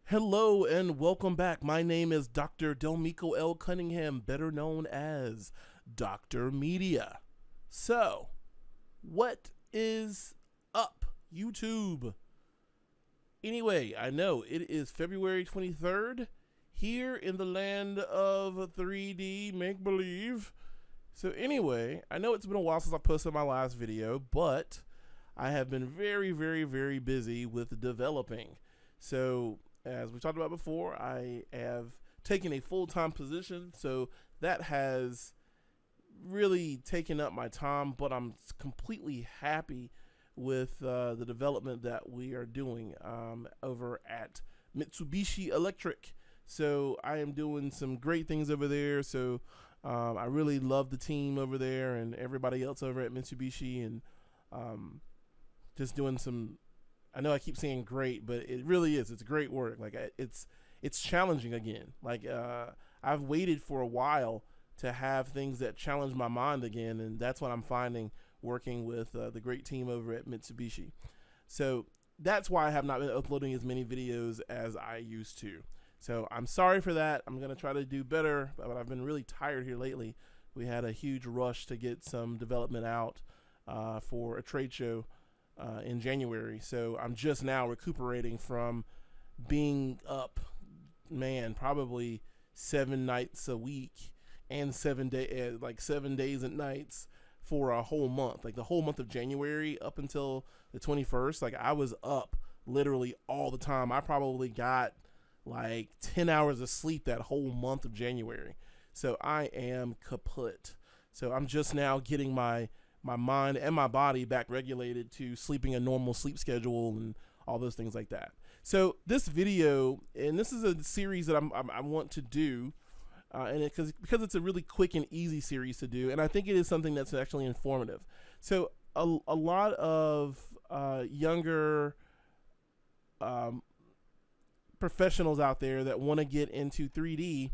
Hello and welcome back. My name is Dr. Delmico L. Cunningham, better known as Dr. Media. So, what is up, YouTube? Anyway, I know it is February 23rd here in the land of 3D make believe. So, anyway, I know it's been a while since I posted my last video, but I have been very busy with developing. So, as we talked about before, I have taken a full-time position, so that has really taken up my time, but I'm completely happy with the development that we are doing over at Mitsubishi Electric. So I am doing some great things over there. So I really love the team over there and everybody else over at Mitsubishi, and just doing some, I know I keep saying great, but it really is. It's great work. Like it's challenging again. Like I've waited for a while to have things that challenge my mind again, and that's what I'm finding working with the great team over at Mitsubishi. So that's why I have not been uploading as many videos as I used to. So I'm sorry for that. I'm gonna try to do better, but I've been really tired here lately. We had a huge rush to get some development out for a trade show in January, so I'm just now recuperating from being up, man, probably 7 nights a week and 7 days and nights for a whole month, like the whole month of January up until the 21st. Like I was up literally all the time. I probably got like 10 hours of sleep that whole month of January. So I am kaput. So I'm just now getting my mind and my body back regulated to sleeping a normal sleep schedule and all those things like that. So this video, and this is a series that I want to do, and because it's a really quick and easy series to do, and I think it is something that's actually informative. So a lot of younger professionals out there that want to get into 3D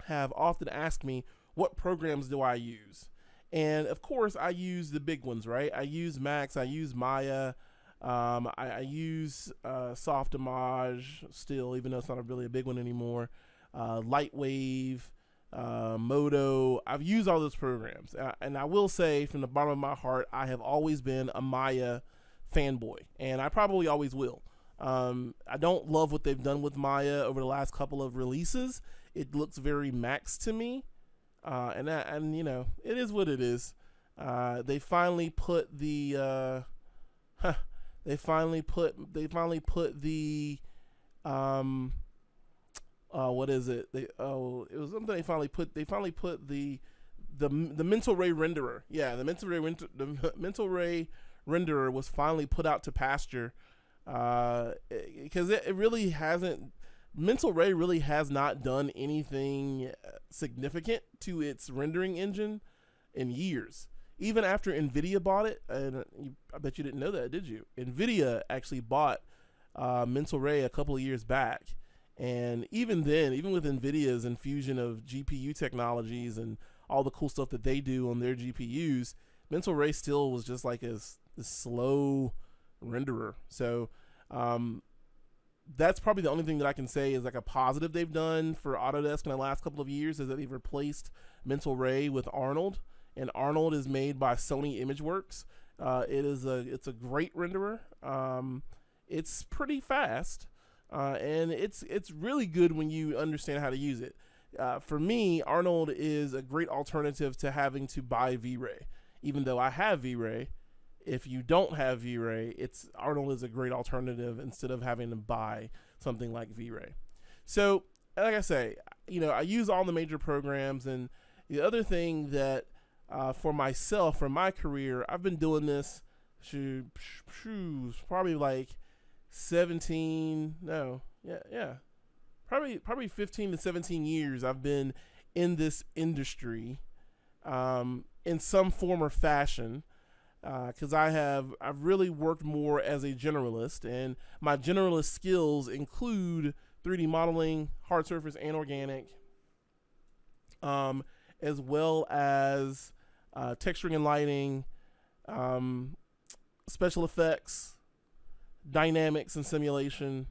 have often asked me, what programs do I use? And of course, I use the big ones, right? I use Max, I use Maya, I use Softimage still, even though it's not really a big one anymore. Lightwave, Modo. I've used all those programs, and I will say, from the bottom of my heart, I have always been a Maya fanboy, and I probably always will. I don't love what they've done with Maya over the last couple of releases. It looks very Max to me. And you know, it is what it is. They finally put the they finally put the what is it? It was something they finally put the Mental Ray renderer. Yeah, the Mental Ray renderer was finally put out to pasture, because it really hasn't. Mental Ray really has not done anything significant to its rendering engine in years. Even after Nvidia bought it, and I bet you didn't know that, did you? Nvidia actually bought Mental Ray a couple of years back, and even then, even with Nvidia's infusion of GPU technologies and all the cool stuff that they do on their GPUs, Mental Ray still was just like a slow renderer. So that's probably the only thing that I can say is like a positive they've done for Autodesk in the last couple of years, is that they've replaced Mental Ray with Arnold, and Arnold is made by Sony ImageWorks. It's a great renderer. It's pretty fast, and it's really good when you understand how to use it. For me, Arnold is a great alternative to having to buy V-Ray, even though I have V-Ray. If you don't have V-Ray, Arnold is a great alternative instead of having to buy something like V-Ray. So, like I say, you know, I use all the major programs, and the other thing that for myself, for my career, I've been doing this probably like probably 15 to 17 years I've been in this industry in some form or fashion. Because I've really worked more as a generalist, and my generalist skills include 3D modeling, hard surface and organic, as well as texturing and lighting, special effects, dynamics and simulation,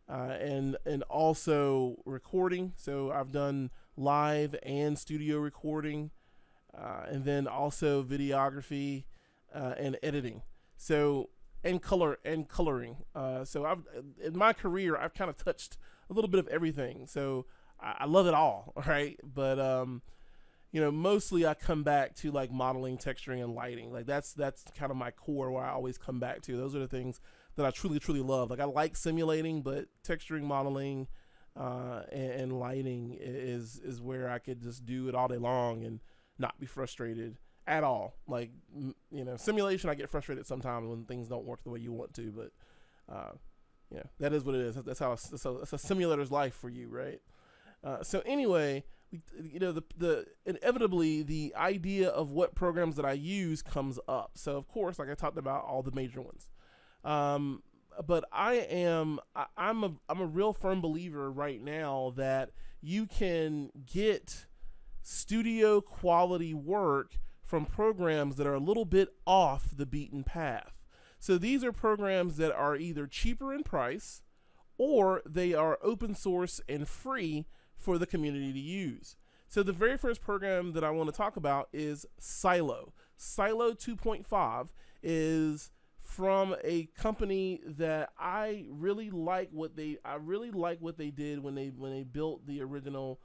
and also recording. So I've done live and studio recording, and then also videography and editing. So and coloring. So I've in my career I've kind of touched a little bit of everything. So I love it all, right? But mostly I come back to like modeling, texturing, and lighting. Like that's kind of my core where I always come back to. Those are the things that I truly love. Like I like simulating, but texturing, modeling, and lighting is where I could just do it all day long and not be frustrated at all. Like simulation, I get frustrated sometimes when things don't work the way you want to, but that is what it is. That's how it's a simulator's life for you, right? So anyway, the inevitably the idea of what programs that I use comes up. So of course, like I talked about, all the major ones. But I'm a real firm believer right now that you can get studio quality work from programs that are a little bit off the beaten path. So these are programs that are either cheaper in price or they are open source and free for the community to use. So the very first program that I want to talk about is Silo. Silo 2.5 is from a company that I really like what they did when they built the original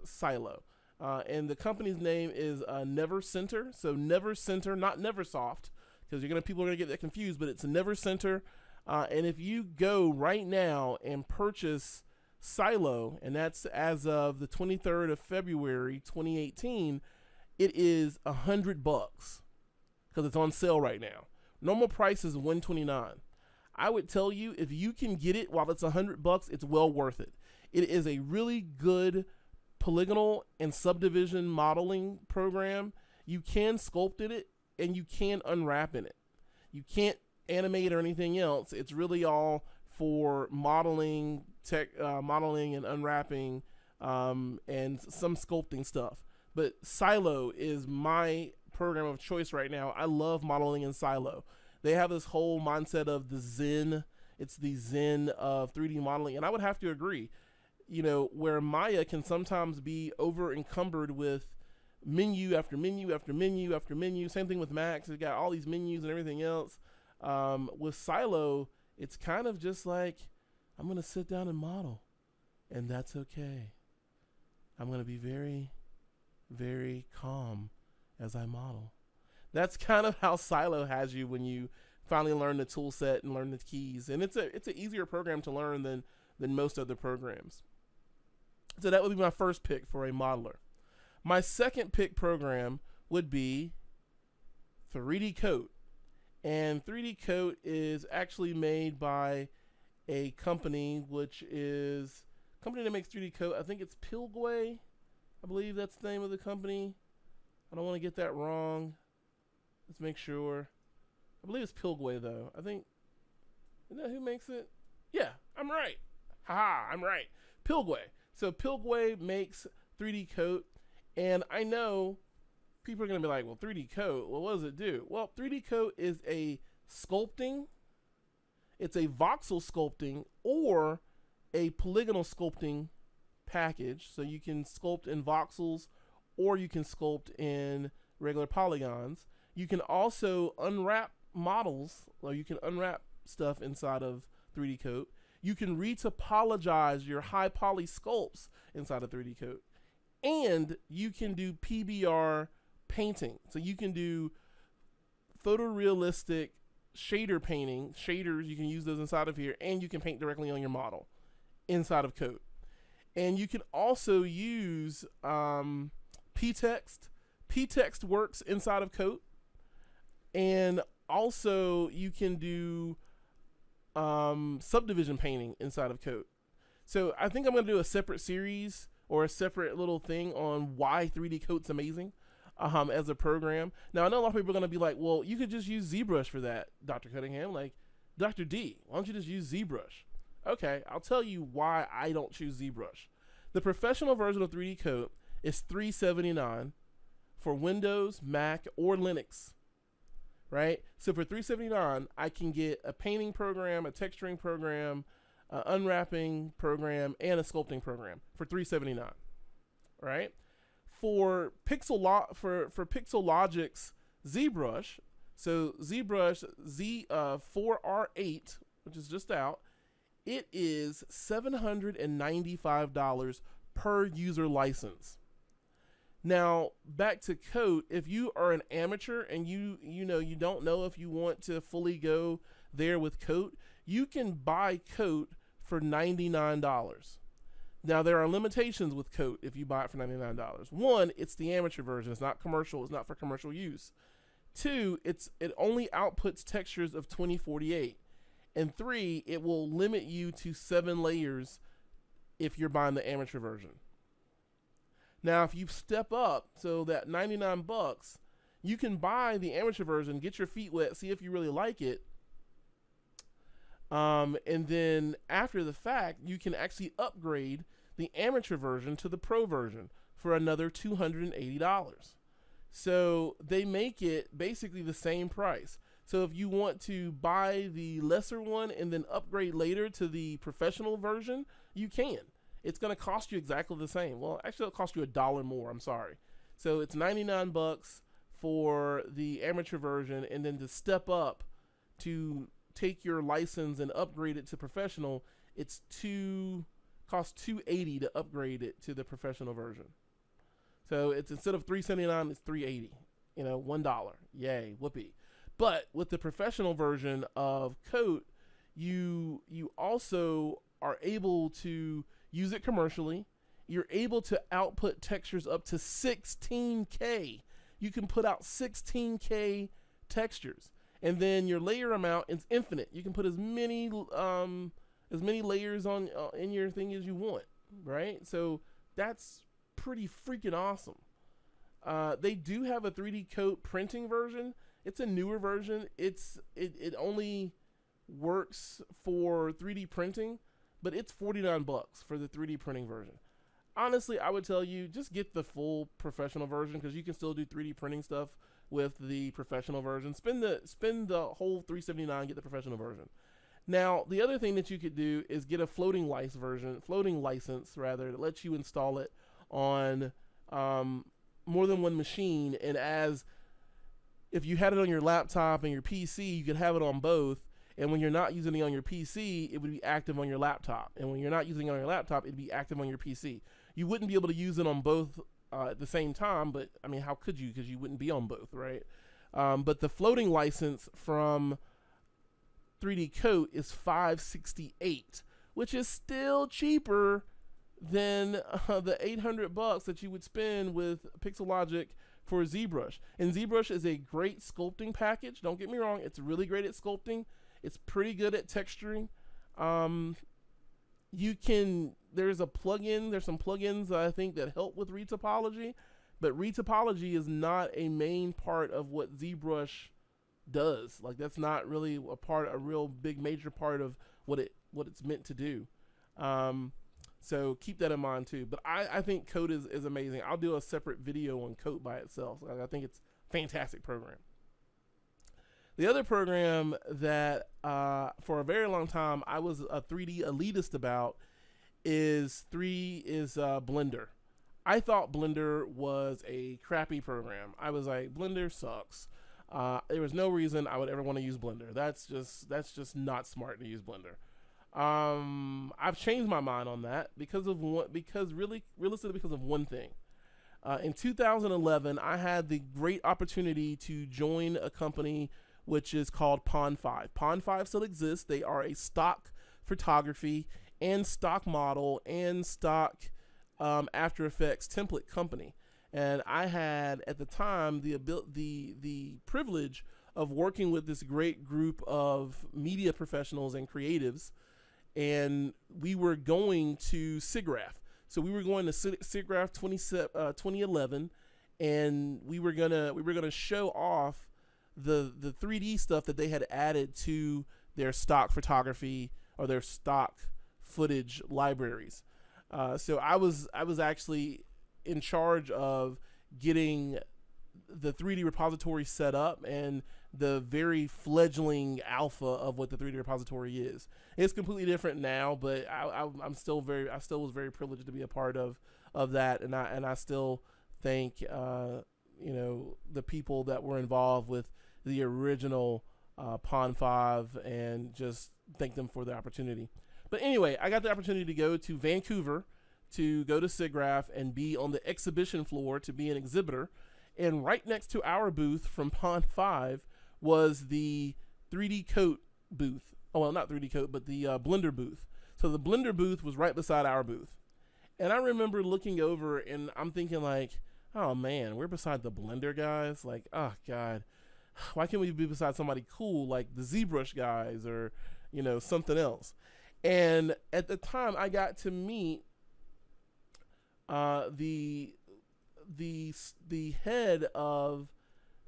Silo. And the company's name is Never Center. So Never Center, not Neversoft, because people are gonna get that confused. But it's Never Center. And if you go right now and purchase Silo, and that's as of the 23rd of February 2018, it is $100 because it's on sale right now. Normal price is $129. I would tell you, if you can get it while it's $100, it's well worth it. It is a really good polygonal and subdivision modeling program. You can sculpt in it and you can unwrap in it. You can't animate or anything else. It's really all for modeling, modeling and unwrapping, and some sculpting stuff. But Silo is my program of choice right now. I love modeling in Silo. They have this whole mindset of the Zen. It's the Zen of 3D modeling, and I would have to agree. Where Maya can sometimes be over encumbered with menu after menu after menu after menu. Same thing with Max. It's got all these menus and everything else. With Silo, it's kind of just like, I'm going to sit down and model, and that's okay. I'm going to be very, very calm as I model. That's kind of how Silo has you when you finally learn the tool set and learn the keys. And it's an easier program to learn than most other programs. So that would be my first pick for a modeler. My second pick program would be 3D Coat. And 3D Coat is actually made by a company that makes 3D Coat. I think it's Pilgway. I believe that's the name of the company. I don't want to get that wrong. Let's make sure. I believe it's Pilgway though. Isn't that who makes it? Yeah, I'm right. Haha, I'm right. Pilgway. So Pilgway makes 3D Coat, and I know people are going to be like, well, 3D Coat, well, what does it do? Well, 3D Coat is a sculpting, it's a voxel sculpting or a polygonal sculpting package. So you can sculpt in voxels or you can sculpt in regular polygons. You can also unwrap models, or you can unwrap stuff inside of 3D Coat. You can retopologize your high poly sculpts inside of 3D Coat. And you can do PBR painting. So you can do photorealistic shader painting. Shaders, you can use those inside of here, and you can paint directly on your model inside of Coat. And you can also use P-Text. P-Text works inside of Coat. And also you can do subdivision painting inside of Coat. So I think I'm going to do a separate series or a separate little thing on why 3D Coat's amazing as a program. Now, I know a lot of people are going to be like, well, you could just use ZBrush for that, Dr. Cunningham. Like, Dr. D, why don't you just use ZBrush? Okay, I'll tell you why I don't choose ZBrush. The professional version of 3D Coat is $379 for Windows, Mac, or Linux, right? So for $379, I can get a painting program, a texturing program, unwrapping program, and a sculpting program for $379. Right? For Pixelogic's ZBrush, so ZBrush Z4R8, which is just out, it is $795 per user license. Now, back to Coat, if you are an amateur and you don't know if you want to fully go there with Coat, you can buy Coat for $99. Now, there are limitations with Coat if you buy it for $99. One, it's the amateur version. It's not commercial. It's not for commercial use. Two, it only outputs textures of 2048. And three, it will limit you to 7 layers if you're buying the amateur version. Now, if you step up, so that $99, you can buy the amateur version, get your feet wet, see if you really like it. And then after the fact, you can actually upgrade the amateur version to the pro version for another $280. So they make it basically the same price. So if you want to buy the lesser one and then upgrade later to the professional version, you can. It's going to cost you exactly the same. Well, actually, it'll cost you $1 more. I'm sorry. So it's $99 for the amateur version, and then to step up to take your license and upgrade it to professional, costs $280 to upgrade it to the professional version. So it's instead of $379, it's $380. $1. Yay, whoopee. But with the professional version of Coat, you also are able to use it commercially. You're able to output textures up to 16K. You can put out 16K textures. And then your layer amount is infinite. You can put as many layers on in your thing as you want, right? So that's pretty freaking awesome. They do have a 3D Coat printing version. It's a newer version. It only works for 3D printing, but it's $49 for the 3D printing version. Honestly, I would tell you just get the full professional version because you can still do 3D printing stuff with the professional version. Spend the whole $379, get the professional version. Now, the other thing that you could do is get a floating license that lets you install it on more than one machine. And if you had it on your laptop and your PC, you could have it on both. And when you're not using it on your PC, it would be active on your laptop. And when you're not using it on your laptop, it'd be active on your PC. You wouldn't be able to use it on both at the same time, but I mean, how could you? Because you wouldn't be on both, right? But the floating license from 3D Coat is $568, which is still cheaper than the $800 that you would spend with Pixelogic for ZBrush. And ZBrush is a great sculpting package. Don't get me wrong, it's really great at sculpting. It's pretty good at texturing. There's some plugins I think that help with retopology, but retopology is not a main part of what ZBrush does. Like, that's not really a real big major part of what it's meant to do. So keep that in mind too. But I think Coat is amazing. I'll do a separate video on Coat by itself. I think it's a fantastic program. The other program that for a very long time I was a 3D elitist about is Blender. I thought Blender was a crappy program. I was like, Blender sucks. There was no reason I would ever want to use Blender. That's just not smart to use Blender. I've changed my mind on that because of one thing. In 2011, I had the great opportunity to join a company which is called Pond5. Pond5 still exists. They are a stock photography and stock model and stock After Effects template company. And I had at the time the privilege of working with this great group of media professionals and creatives, and we were going to SIGGRAPH. So we were going to SIGGRAPH 2011, and we were gonna show off the 3D stuff that they had added to their stock photography or their stock footage libraries. So I was actually in charge of getting the 3D repository set up and the very fledgling alpha of what the 3D repository is. It's completely different now, but I still was very privileged to be a part of that, and I still thank the people that were involved with the original Pond 5, and just thank them for the opportunity. But anyway, I got the opportunity to go to Vancouver to go to SIGGRAPH and be on the exhibition floor to be an exhibitor. And right next to our booth from Pond 5 was the 3D Coat booth. Oh, well, not 3D Coat, but the Blender booth. So the Blender booth was right beside our booth. And I remember looking over and I'm thinking like, oh man, we're beside the Blender guys. Like, oh God, why can't we be beside somebody cool like the ZBrush guys or, something else? And at the time I got to meet the head of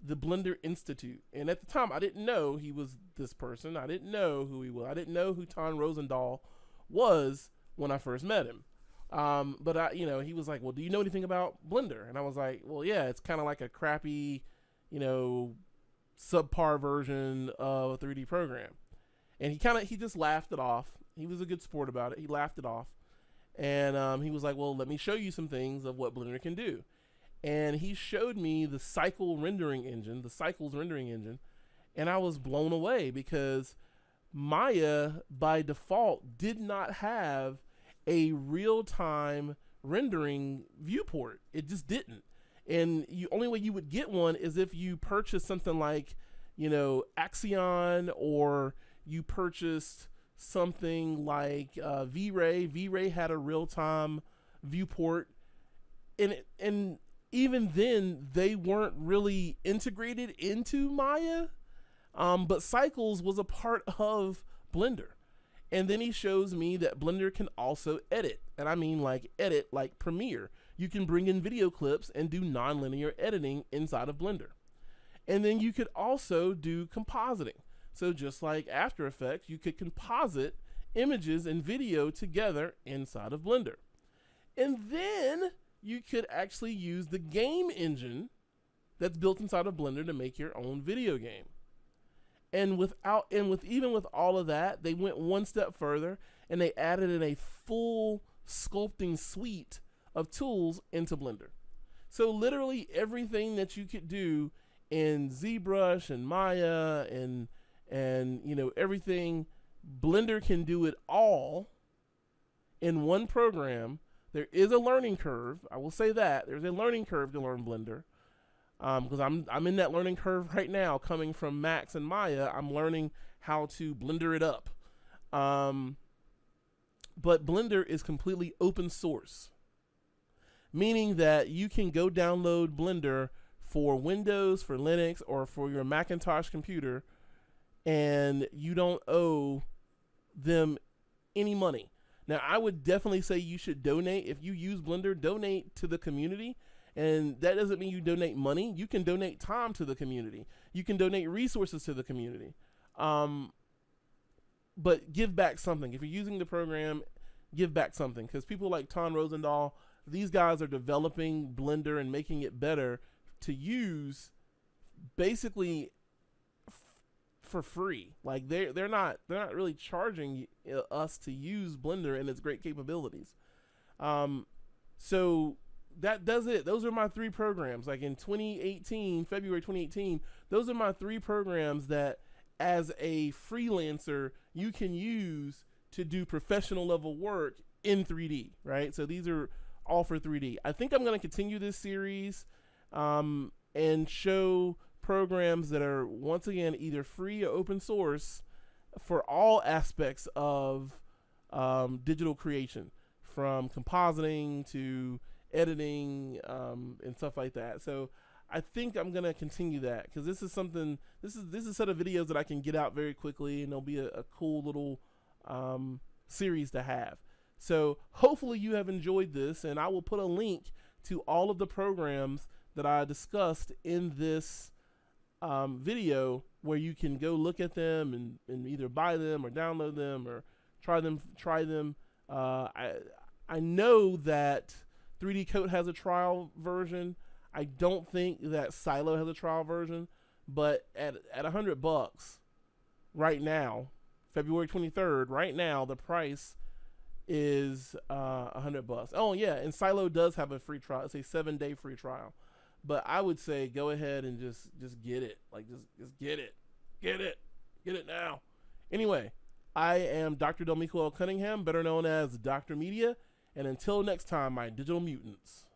the Blender Institute. And at the time I didn't know he was this person. I didn't know who he was. I didn't know who Ton Rosendahl was when I first met him. But he was like, well, do you know anything about Blender? And I was like, well, yeah, it's kind of like a crappy, subpar version of a 3D program. And he just laughed it off. He was a good sport about it. He laughed it off. And he was like, well, let me show you some things of what Blender can do. And he showed me the Cycles rendering engine. And I was blown away because Maya, by default, did not have a real-time rendering viewport. It just didn't. And the only way you would get one is if you purchased something like, Axion, or you purchased something like V-Ray. V-Ray had a real-time viewport, and even then they weren't really integrated into Maya, but Cycles was a part of Blender. And then he shows me that Blender can also edit, and I mean like edit like Premiere. You can bring in video clips and do nonlinear editing inside of Blender. And then you could also do compositing. So just like After Effects, you could composite images and video together inside of Blender. And then you could actually use the game engine that's built inside of Blender to make your own video game. And with all of that, they went one step further and they added in a full sculpting suite of tools into Blender. So literally everything that you could do in ZBrush and Maya and everything, Blender can do it all in one program. There is a learning curve. I will say that there's a learning curve to learn Blender, because I'm in that learning curve right now. Coming from Max and Maya, I'm learning how to Blender it up. But Blender is completely open source, meaning that you can go download Blender for Windows, for Linux, or for your Macintosh computer, and you don't owe them any money. Now, I would definitely say you should donate. If you use Blender, donate to the community. And that doesn't mean you donate money. You can donate time to the community. You can donate resources to the community. But give back something. If you're using the program, give back something. Because people like Ton Rosendahl, these guys are developing Blender and making it better to use basically for free. Like they're not really charging us to use Blender and its great capabilities. So that does it. Those are my 3 programs. Like in February 2018, those are my 3 programs that as a freelancer you can use to do professional level work in 3D, right? So these are all for 3D. I think I'm going to continue this series and show programs that are, once again, either free or open source for all aspects of digital creation, from compositing to editing and stuff like that. So I think I'm gonna continue that, because this is a set of videos that I can get out very quickly, and it'll be a cool little series to have. So hopefully you have enjoyed this, and I will put a link to all of the programs that I discussed in this video, where you can go look at them and either buy them or download them or try them. I know that 3D Coat has a trial version. I don't think that Silo has a trial version, But at $100 right now, February 23rd, right now the price is $100. Oh yeah, and Silo does have a free trial. It's a 7-day free trial. But I would say go ahead and just get it. Like just get it. Get it. Get it now. Anyway, I am Dr. Delmico L. Cunningham, better known as Dr. Media, and until next time, my digital mutants.